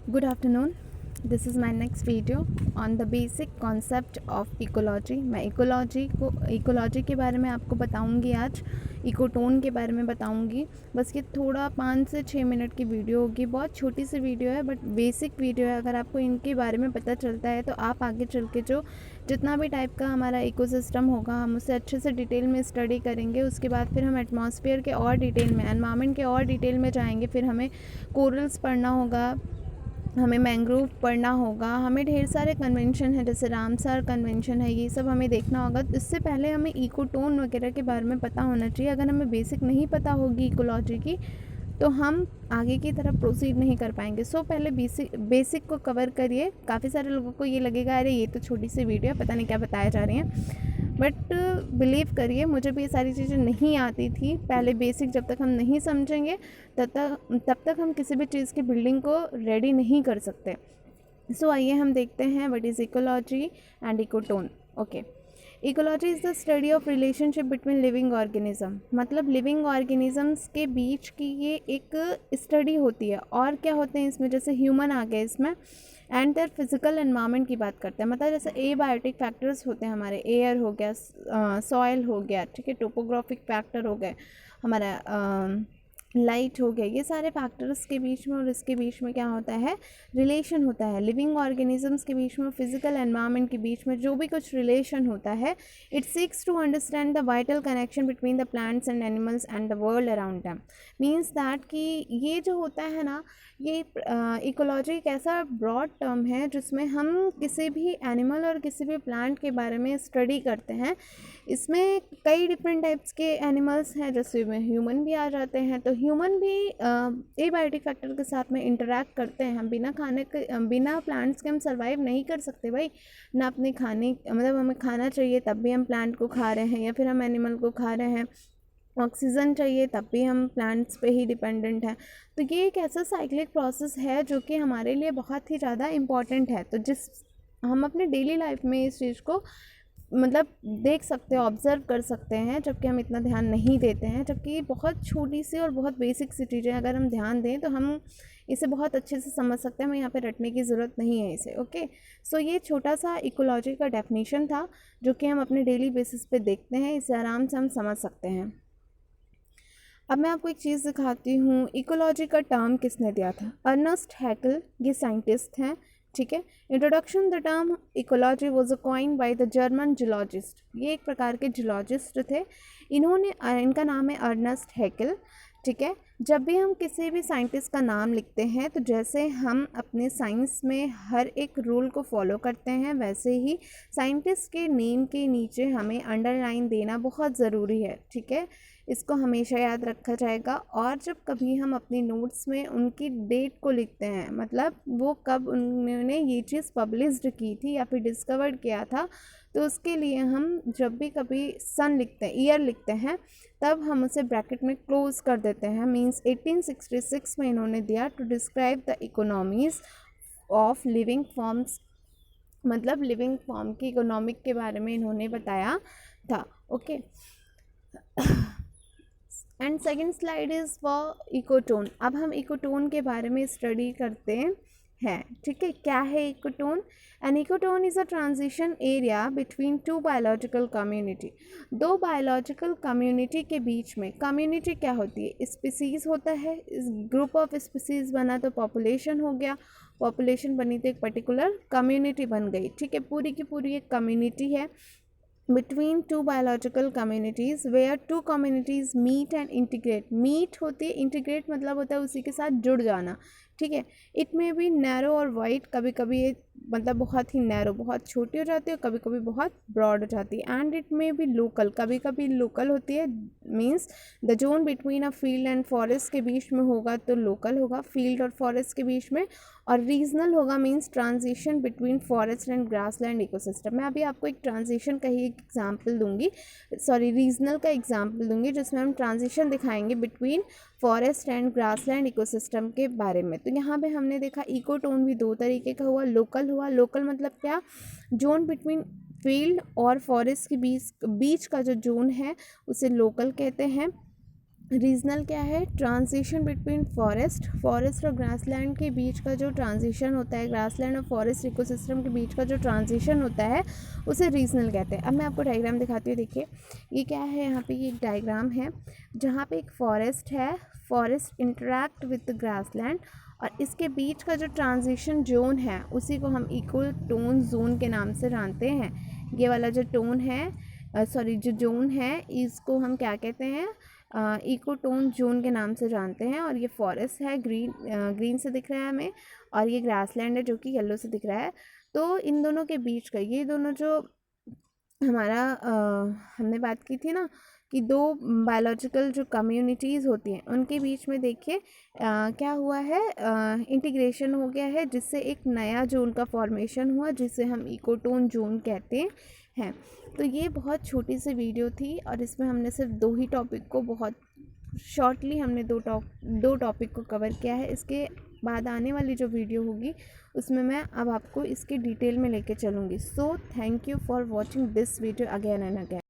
Good afternoon. This is my next video on the basic concept of ecology. मैं ecology के बारे में आपको बताऊंगी आज, इकोटोन के बारे में बताऊंगी। बस ये थोड़ा 5 से 6 मिनट की वीडियो होगी, बहुत छोटी सी वीडियो है बट बेसिक वीडियो है। अगर आपको इनके बारे में पता चलता है तो आप आगे चल के जो जितना भी टाइप का हमारा इकोसिस्टम होगा हम उसे अच्छे से डिटेल में स्टडी करेंगे। उसके बाद फिर हम एटमॉस्फेयर के और डिटेल में, एनवायरनमेंट के और डिटेल में जाएंगे। फिर हमें कोरल्स पढ़ना होगा, हमें मैंग्रोव पढ़ना होगा, हमें ढेर सारे कन्वेंशन है जैसे रामसर कन्वेंशन है, ये सब हमें देखना होगा। इससे पहले हमें इकोटोन वगैरह के बारे में पता होना चाहिए। अगर हमें बेसिक नहीं पता होगी इकोलॉजी की तो हम आगे की तरफ प्रोसीड नहीं कर पाएंगे। सो पहले बेसिक को कवर करिए। काफ़ी सारे लोगों को ये लगेगा अरे ये तो छोटी सी वीडियो है, पता नहीं क्या बताया जा रही हैं, बट बिलीव करिए मुझे भी ये सारी चीज़ें नहीं आती थी। पहले बेसिक जब तक हम नहीं समझेंगे तब तक हम किसी भी चीज़ की बिल्डिंग को रेडी नहीं कर सकते। सो आइए हम देखते हैं what is ecology and ecotone. Okay, ecology is the study of relationship between living organism. मतलब लिविंग ऑर्गेनिजम्स के बीच की ये एक स्टडी होती है। और क्या होते हैं इसमें, जैसे ह्यूमन आ गए इसमें, एंड देयर फिजिकल एनवायरनमेंट की बात करते हैं। मतलब जैसे एबायोटिक फैक्टर्स होते हैं हमारे, एयर हो गया, सॉयल हो गया, ठीक है, टोपोग्राफिक फैक्टर हो गए, हमारा लाइट हो गया, ये सारे फैक्टर्स के बीच में और इसके बीच में क्या होता है, रिलेशन होता है। लिविंग ऑर्गेनिजम्स के बीच में, फिजिकल एनवायरनमेंट के बीच में जो भी कुछ रिलेशन होता है, it seeks to understand the vital connection between the plants and animals and the world around them. Means that कि ये जो होता है ना, ये इकोलॉजी एक ऐसा ब्रॉड टर्म है जिसमें हम किसी भी एनिमल और किसी भी प्लांट के बारे में स्टडी करते हैं। इसमें कई डिफरेंट टाइप्स के एनिमल्स हैं, जैसे में ह्यूमन भी आ जाते हैं। तो ह्यूमन भी एबायोटिक फैक्टर के साथ में इंटरेक्ट करते हैं। हम बिना खाने के, बिना प्लांट्स के हम सर्वाइव नहीं कर सकते भाई। ना अपने खाने, मतलब हमें खाना चाहिए तब भी हम प्लांट को खा रहे हैं, या फिर हम एनिमल को खा रहे हैं। ऑक्सीजन चाहिए तब भी हम प्लांट्स पे ही डिपेंडेंट हैं। तो ये एक ऐसा साइक्लिक प्रोसेस है जो कि हमारे लिए बहुत ही ज़्यादा इम्पॉर्टेंट है। तो जिस हम अपने डेली लाइफ में इस चीज़ को मतलब देख सकते हैं, ऑब्ज़र्व कर सकते हैं, जबकि हम इतना ध्यान नहीं देते हैं। जबकि ये बहुत छोटी सी और बहुत बेसिक सी चीज़ें, अगर हम ध्यान दें तो हम इसे बहुत अच्छे से समझ सकते हैं। हमें यहाँ पे रटने की ज़रूरत नहीं है इसे। ओके, सो ये छोटा सा इकोलॉजी का डेफिनेशन था जो कि हम अपने डेली बेसिस पे देखते हैं। इसे आराम से हम समझ सकते हैं। अब मैं आपको एक चीज़ दिखाती हूँ, इकोलॉजी का टर्म किसने दिया था। अर्नेस्ट हैकेल, ये साइंटिस्ट हैं, ठीक है। Introduction the term ecology was coined by the German geologist. ये एक प्रकार के जियोलॉजिस्ट थे। इनका नाम है अर्नेस्ट हैकेल, ठीक है। जब भी हम किसी भी साइंटिस्ट का नाम लिखते हैं तो जैसे हम अपने साइंस में हर एक रूल को फॉलो करते हैं, वैसे ही साइंटिस्ट के नेम के नीचे हमें अंडरलाइन देना बहुत ज़रूरी है, ठीक है। इसको हमेशा याद रखा जाएगा। और जब कभी हम अपनी नोट्स में उनकी डेट को लिखते हैं, मतलब वो कब उन्होंने ये चीज़ पब्लिश्ड की थी या फिर डिस्कवर्ड किया था, तो उसके लिए हम जब भी कभी सन लिखते हैं, ईयर लिखते हैं, तब हम उसे ब्रैकेट में क्लोज कर देते हैं। मींस 1866 में इन्होंने दिया to describe the economies of living forms. मतलब लिविंग फॉर्म की इकोनॉमिक के बारे में इन्होंने बताया था। Okay, and second slide is for ecotone. अब हम इकोटोन के बारे में स्टडी करते हैं, ठीक है। क्या है ecotone? An ecotone is a transition area between two biological community. दो बायोलॉजिकल कम्युनिटी के बीच में, कम्युनिटी क्या होती है, स्पीसीज़ होता है। इस ग्रुप ऑफ स्पीसीज़ बना तो पॉपुलेशन हो गया, पॉपुलेशन बनी तो एक पर्टिकुलर कम्युनिटी बन गई, ठीक है। पूरी की पूरी एक कम्युनिटी है between two biological communities where two communities meet and integrate। meet होती है, integrate मतलब होता है उसी के साथ जुड़ जाना, ठीक है। इट में भी नैरो और वाइड, कभी कभी ये मतलब बहुत ही नैरो, बहुत छोटी हो जाती है, कभी कभी बहुत ब्रॉड हो जाती है। एंड इट में भी लोकल, कभी कभी लोकल होती है। Means the zone between a field and forest के बीच में होगा तो लोकल होगा, फील्ड और फॉरेस्ट के बीच में। और रीजनल होगा, means transition between forest and grassland ecosystem. मैं अभी आपको एक ट्रांजिशन का ही एग्जाम्पल दूंगी, सॉरी रीजनल का एग्जाम्पल दूंगी, जिसमें हम ट्रांजिशन दिखाएंगे between forest and grassland ecosystem के बारे में। तो यहाँ पे हमने देखा इकोटोन भी दो तरीके का हुआ, लोकल हुआ। लोकल मतलब क्या, जोन बिटवीन फील्ड और फॉरेस्ट के बीच का जो जोन है उसे लोकल कहते हैं। रीजनल क्या है? ट्रांजिशन बिटवीन फॉरेस्ट और ग्रासलैंड के बीच का जो ट्रांजिशन होता है, ग्रासलैंड और फॉरेस्ट इकोसिस्टम के बीच का जो ट्रांजिशन होता है उसे रीजनल कहते हैं। अब मैं आपको डायग्राम दिखाती हूँ। देखिए ये क्या है, यहाँ पे ये एक डायग्राम है जहाँ पे एक फॉरेस्ट है, फॉरेस्ट इंटरैक्ट विद ग्रासलैंड, और इसके बीच का जो ट्रांजिशन जोन है उसी को हम इको टोन जोन के नाम से जानते हैं। ये वाला जो टोन है, जो जोन है, इसको हम क्या कहते हैं? इको टोन जोन के नाम से जानते हैं। और ये फॉरेस्ट है, ग्रीन से दिख रहा है हमें, और ये ग्रासलैंड है जो कि येलो से दिख रहा है। तो इन दोनों के बीच का ये दोनों जो हमारा हमने बात की थी ना कि दो बायोलॉजिकल जो कम्युनिटीज़ होती हैं उनके बीच में देखिए क्या हुआ है, इंटीग्रेशन हो गया है, जिससे एक नया जोन का फॉर्मेशन हुआ जिसे हम इकोटोन जोन कहते हैं। तो ये बहुत छोटी सी वीडियो थी और इसमें हमने सिर्फ 2 ही टॉपिक को बहुत शॉर्टली हमने दो टॉपिक को कवर किया है। इसके बाद आने वाली जो वीडियो होगी उसमें मैं अब आपको इसके डिटेल में लेके चलूँगी। So thank you for watching this video again and again.